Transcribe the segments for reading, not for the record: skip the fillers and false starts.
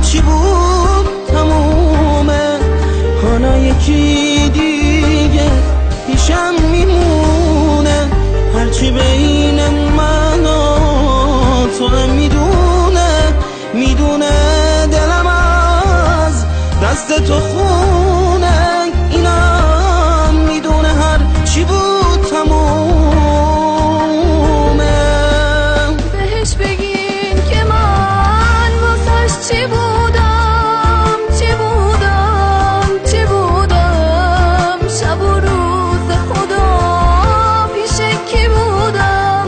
هرچی بود تمومه، حالا یکی دیگه پیشم میمونه. هرچی بین من و تو هم میدونه دلم از دست تو خونه. اینم میدونه هرچی بود تمومه. بهش بگین که من واسش چی بودم، چی بودم، چی بودم. شب و روز خدا پیش کی بودم،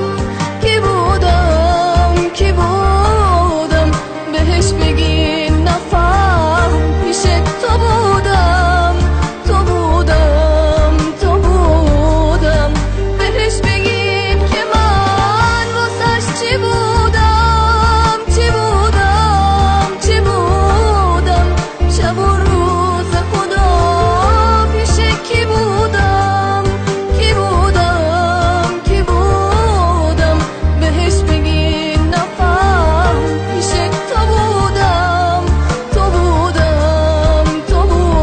کی بودم، کی بودم. بهش بگین نفهم پیش تو بودم، تو بودم، تو بودم. بهش بگین که من واسش چی بودم، چی بودم، چی بودم. شب و روز خدا پیش کی بودم، کی بودم، کی بودم. بهش بگین نفهم پیش تو بودم، تو بودم، تو بودم.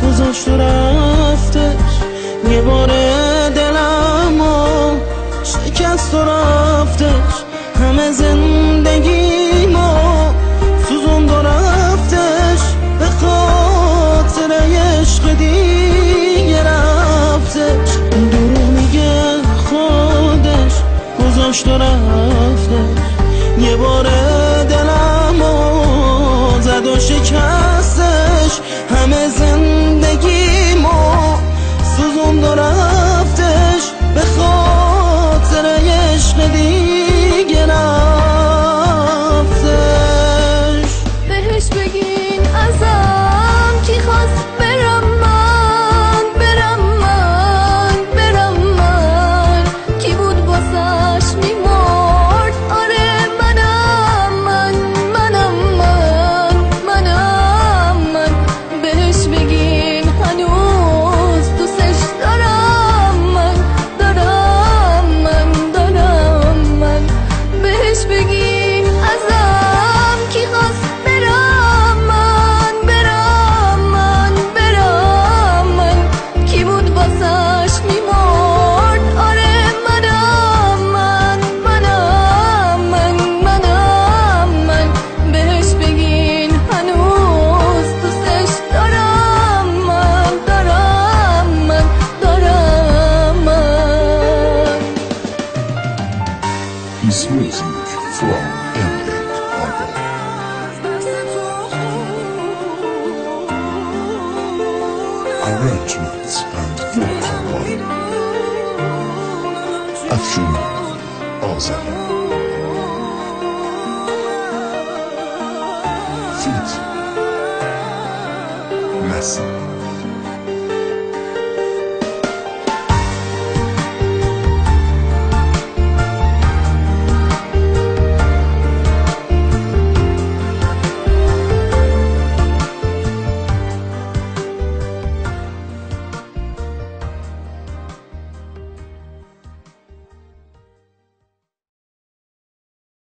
گذاشت و رفتش، یه بار دلمو شکست و رفتش. همه زندگیمو سوزوند و رفتش، به خاطر عشق دیگه رفتش. دروغ میگه خودش گذاشت و رفتش، یه بار دلمو زد و شکستش. همه زندگیمو سوزوند و رفتش، به خاطر عشق دیگه رفتش. بهش بگین ازم کی خواست برم من، برم من، برم من. کی بود واسش میمرد، آره منم من، منم من، منم من. بهش بگین هنوز دوستش دارم من، دارم من، دارم من. بهش بگین ازم کی خواست برم من، برم من، برم من. کی بود واسش میمرد، آره منم من، منم من، منم من. بهش بگین هنوز دوستش دارم من، دارم من، دارم من. His music from Ambient Archive. Arrangements and vocal by Afshin Azari. Feat. Messi.